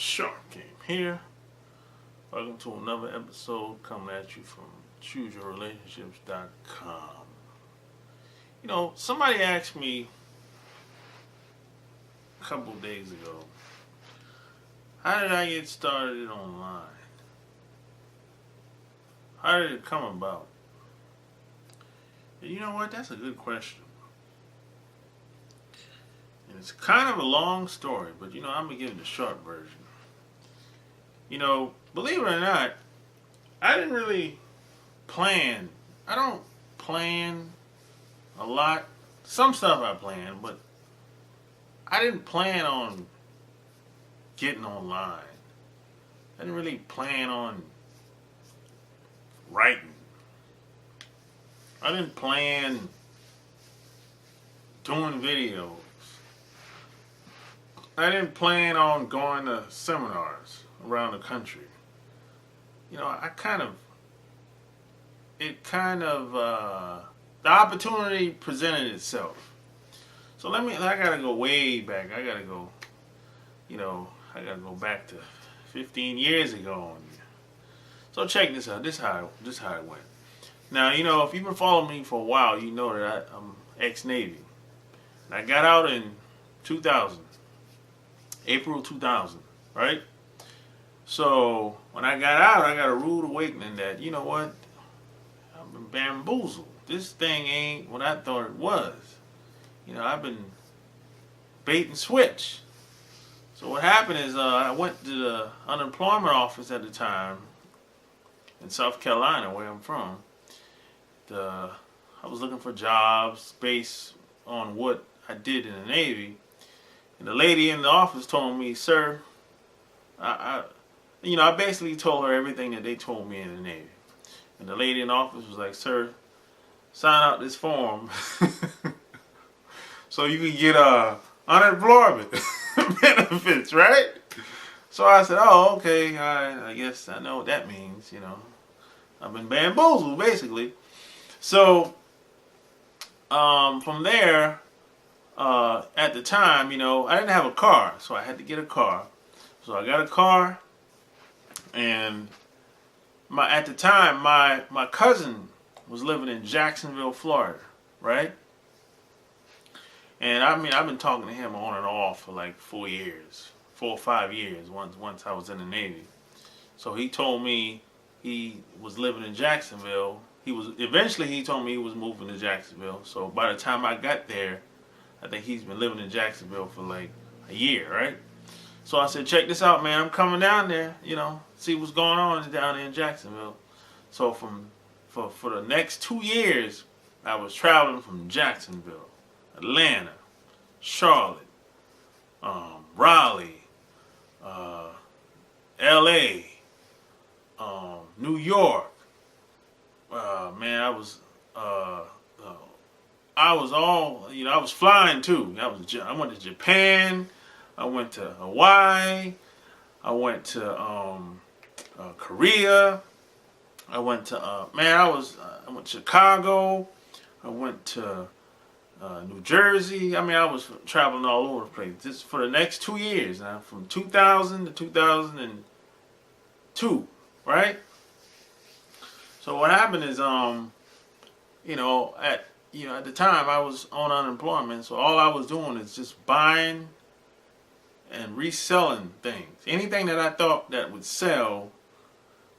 Shark Game here. Welcome to another episode coming at you from ChooseYourRelationships.com. Somebody asked me a couple days ago, how did I get started online? How did it come about? And you know what? That's a good question. And it's kind of a long story, but I'm going to give it a short version. Believe it or not, I didn't really plan. I don't plan a lot. Some stuff I plan, but I didn't plan on getting online. I didn't really plan on writing. I didn't plan doing videos. I didn't plan on going to seminars around the country. The opportunity presented itself. So I gotta go way back. I gotta go back to 15 years ago. So check this out. This how it went. Now, if you've been following me for a while, you know that I'm ex-Navy. And I got out in 2000. April 2000, right? So when I got out, I got a rude awakening that, you know what? I've been bamboozled. This thing ain't what I thought it was. I've been bait and switch. So what happened is I went to the unemployment office at the time in South Carolina, where I'm from. I was looking for jobs based on what I did in the Navy. And the lady in the office told me, sir, I basically told her everything that they told me in the Navy. And the lady in the office was like, sir, sign out this form so you can get unemployment benefits, right? So I said, oh, okay, I guess I know what that means, I've been bamboozled, basically. So from there, at the time, I didn't have a car, so I had to get a car. So I got a car, and at the time, my cousin was living in Jacksonville, Florida, right? And I've been talking to him on and off for like 4 or 5 years. Once I was in the Navy, so he told me he was living in Jacksonville. Eventually he told me he was moving to Jacksonville. So by the time I got there, I think he's been living in Jacksonville for like a year, right? So I said, check this out, man. I'm coming down there, see what's going on down there in Jacksonville. So for the next 2 years, I was traveling from Jacksonville, Atlanta, Charlotte, Raleigh, L.A., New York. Man, I was flying too. I went to Japan. I went to Hawaii. I went to Korea. I went to I went to Chicago. I went to New Jersey. I was traveling all over the place. This for the next 2 years now, from 2000 to 2002, right? So what happened is at the time I was on unemployment, so all I was doing is just buying and reselling things. Anything that I thought that would sell,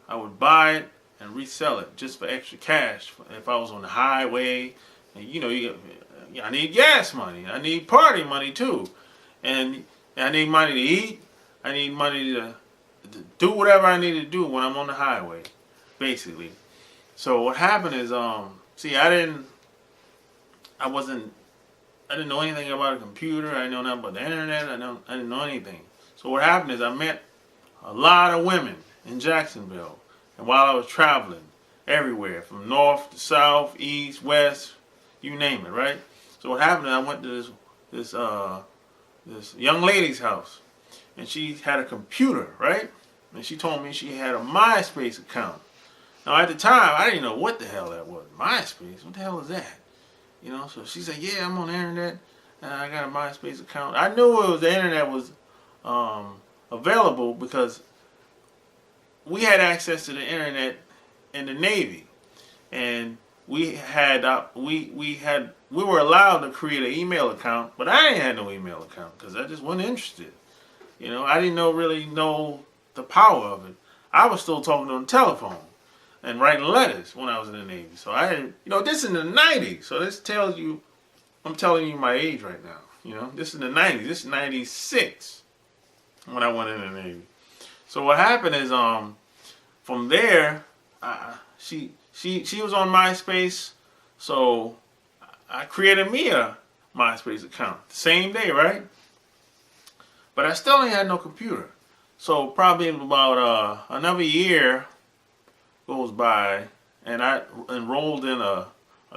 I would buy it and resell it just for extra cash. If I was on the highway, and I need gas money, I need party money too, and I need money to eat. I need money to do whatever I need to do when I'm on the highway, basically. So what happened is, I didn't know anything about a computer. I didn't know nothing about the internet. I didn't know anything. So what happened is I met a lot of women in Jacksonville. And while I was traveling everywhere, from north to south, east, west, you name it, right? So what happened is I went to this young lady's house. And she had a computer, right? And she told me she had a MySpace account. Now at the time, I didn't know what the hell that was. MySpace? What the hell is that? So she said, yeah, I'm on the internet. And I got a MySpace account. I knew the internet was available because we had access to the internet in the Navy, and we were allowed to create an email account, but I ain't had no email account because I just wasn't interested. I didn't really know the power of it. I was still talking on the telephone and writing letters when I was in the Navy. So I had, this in the 90s. So this tells you, I'm telling you my age right now. This is the 90s. This is 96 when I went in the Navy. So what happened is, from there, she was on MySpace, so I created me a MySpace account the same day, right? But I still ain't had no computer. So probably about another year goes by, and I enrolled in a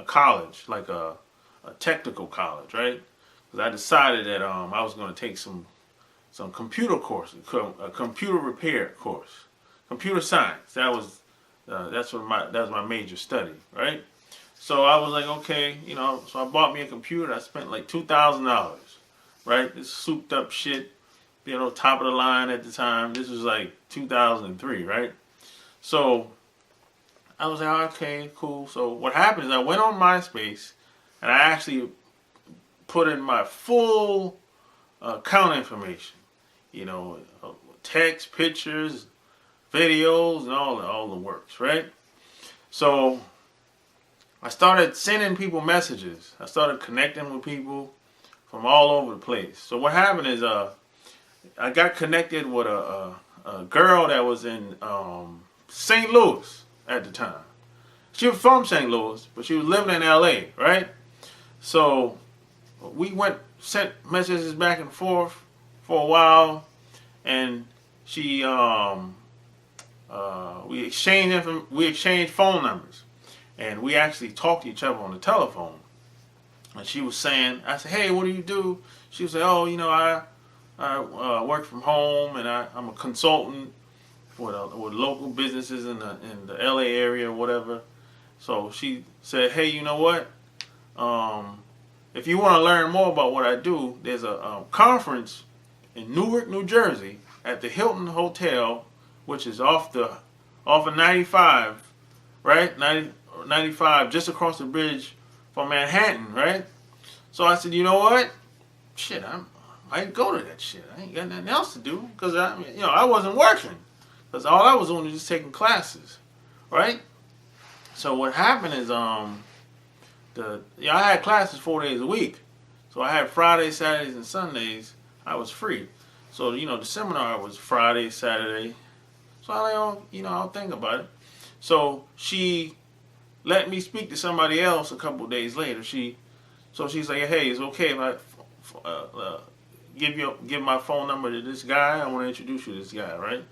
college, like a technical college, right? Because I decided that I was going to take some computer courses, a computer repair course, computer science. That's my major study, right? So I was like, okay, so I bought me a computer. I spent like $2,000, right? This souped up shit, top of the line at the time. This was like 2003, right? So I was like, okay, cool. So what happened is I went on MySpace and I actually put in my full account information, text, pictures, videos, and all the works, right? So I started sending people messages. I started connecting with people from all over the place. So what happened is I got connected with a girl that was in St. Louis at the time. She was from St. Louis, but she was living in LA, right? So we sent messages back and forth for a while, and she we exchanged phone numbers, and we actually talked to each other on the telephone. And she was saying, I said, hey, what do you do? She was like, oh, I work from home, and I'm a consultant with local businesses in the LA area or whatever. So she said, hey, you know what? If you want to learn more about what I do, there's a conference in Newark, New Jersey, at the Hilton Hotel, which is off of 95, right? 95, just across the bridge from Manhattan, right? So I said, you know what? Shit, I might go to that shit. I ain't got nothing else to do because I wasn't working, because all I was doing was just taking classes, right? So what happened is I had classes 4 days a week, so I had Fridays, Saturdays, and Sundays. I was free. So the seminar was Friday, Saturday. So I'll think about it. So she let me speak to somebody else a couple days later. She's like, hey, it's okay if I give my phone number to this guy. I want to introduce you to this guy, right?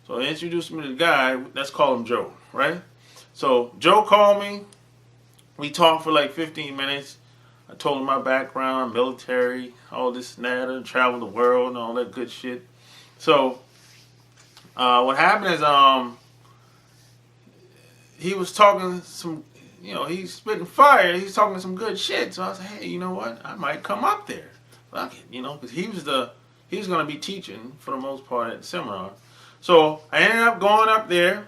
So they introduced me to the guy. Let's call him Joe, right? So Joe called me. We talked for like 15 minutes. I told him my background, military, all this and that, and travel the world and all that good shit. So what happened is he was talking some, he's spitting fire. He's talking some good shit. So I was like, hey, you know what? I might come up there. Fuck it, because he was going to be teaching for the most part at the seminar. So I ended up going up there,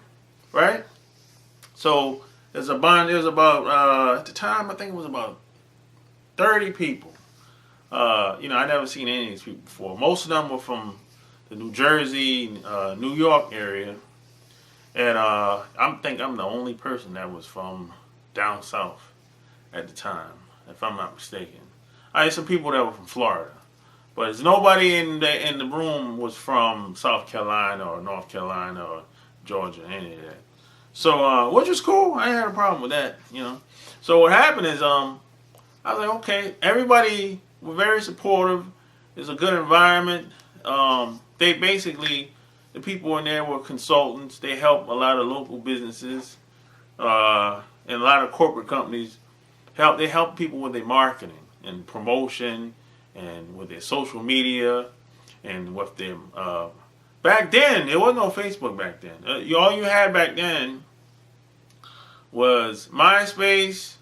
right? So there's about at the time I think it was about 30 people. I never seen any of these people before. Most of them were from the New Jersey, New York area, and I think I'm the only person that was from down south at the time, if I'm not mistaken. I had some people that were from Florida, but there's nobody in the room was from South Carolina or North Carolina or Georgia, any of that. So, which was cool. I ain't had a problem with that, So what happened is, I was like, okay, everybody were very supportive. It's a good environment. The people in there were consultants. They help a lot of local businesses, and a lot of corporate companies. They help people with their marketing and promotion, and with their social media, and with their. Back then, there was no Facebook back then. All you had back then was MySpace,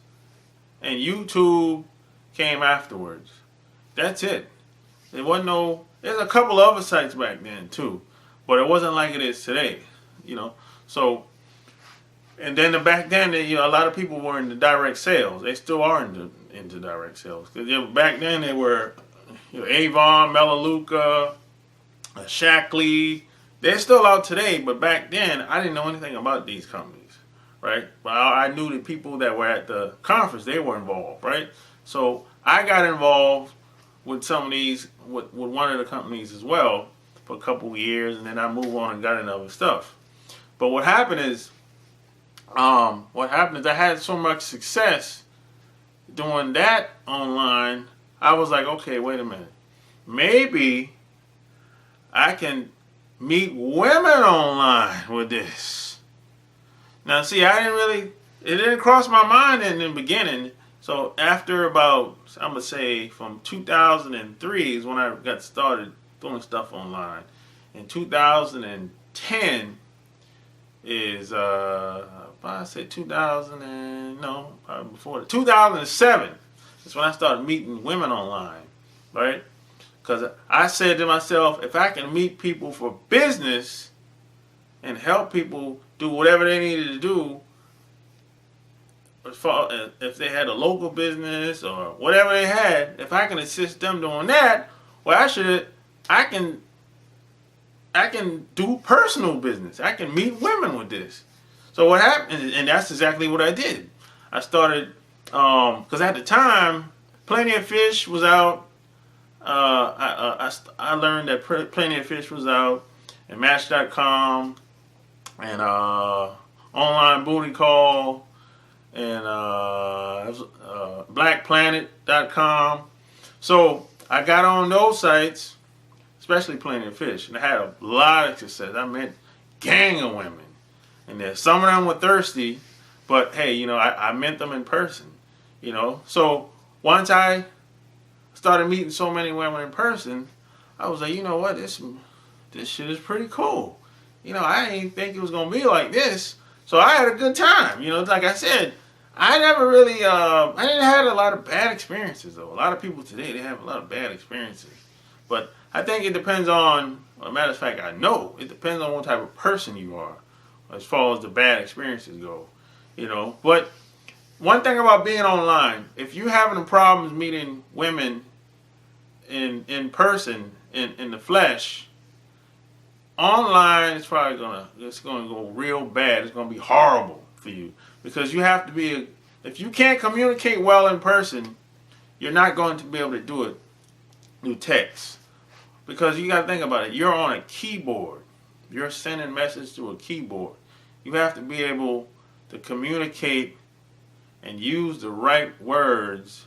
and YouTube came afterwards. That's it. There wasn't no There's a couple other sites back then too, but it wasn't like it is today. You know, so and then back then, a lot of people were into direct sales. They still are into direct sales because back then they were, Avon, Melaleuca, Shackley. They're still out today, but back then I didn't know anything about these companies, right? But I knew the people that were at the conference, they were involved, right? So I got involved with some of these, with one of the companies as well for a couple of years, and then I moved on and got into other stuff. But what happened is I had so much success doing that online. I was like, okay, wait a minute, maybe I can meet women online with this. Now, see, it didn't cross my mind in the beginning. So after about, I'm going to say from 2003 is when I got started doing stuff online. In 2010 is, I said 2007 is when I started meeting women online, right? Because I said to myself, if I can meet people for business and help people do whatever they needed to do, if they had a local business or whatever they had, if I can assist them doing that, well, I can do personal business. I can meet women with this. So what happened, and that's exactly what I did. I started, because at the time, Plenty of Fish was out. I learned that Plenty of Fish was out, and Match.com, and Online Booty Call, and BlackPlanet.com. So I got on those sites, especially Plenty of Fish, and I had a lot of success. I met gang of women, and some of them were thirsty, but hey, I met them in person, So once I started meeting so many women in person, I was like, you know what, this shit is pretty cool. I didn't think it was gonna be like this, so I had a good time. Like I said, I never really, I didn't have a lot of bad experiences though. A lot of people today, they have a lot of bad experiences, but I think it depends on. Well, as a matter of fact, I know it depends on what type of person you are, as far as the bad experiences go. But one thing about being online, if you're having problems meeting women in person, in the flesh, online it's probably gonna go real bad. It's gonna be horrible for you because you have to be. If you can't communicate well in person, you're not going to be able to do it through text because you got to think about it. You're on a keyboard. You're sending messages through a keyboard. You have to be able to communicate and use the right words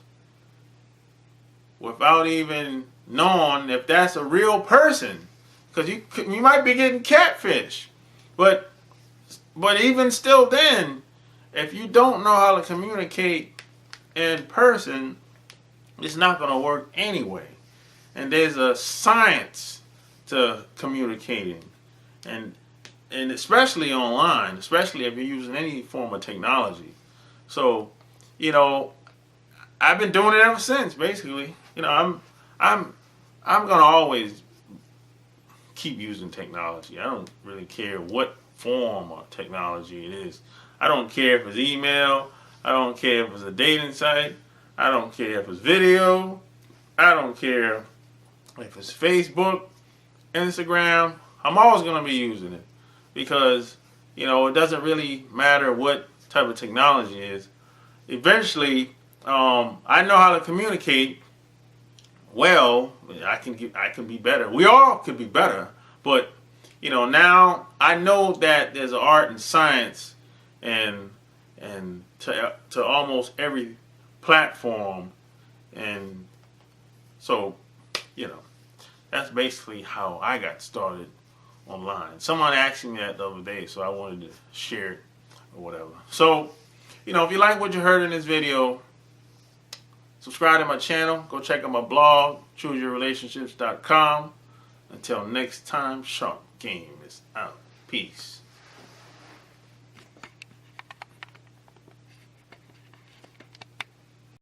without even knowing if that's a real person, because you might be getting catfish. But even still, then, if you don't know how to communicate in person, it's not going to work anyway. And there's a science to communicating, and especially online, especially if you're using any form of technology. So, I've been doing it ever since. Basically, I'm gonna always keep using technology. I don't really care what form of technology it is. I don't care if it's email. I don't care if it's a dating site. I don't care if it's video. I don't care if it's Facebook, Instagram. I'm always gonna be using it because it doesn't really matter what type of technology it is. Eventually, I know how to communicate well. I can be better. We all could be better, but now I know that there's an art and science and to almost every platform, and so that's basically how I got started online. Someone asked me that the other day, so I wanted to share it or whatever. So if you like what you heard in this video, subscribe to my channel. Go check out my blog, chooseyourrelationships.com. Until next time, Sharp Game is out. Peace.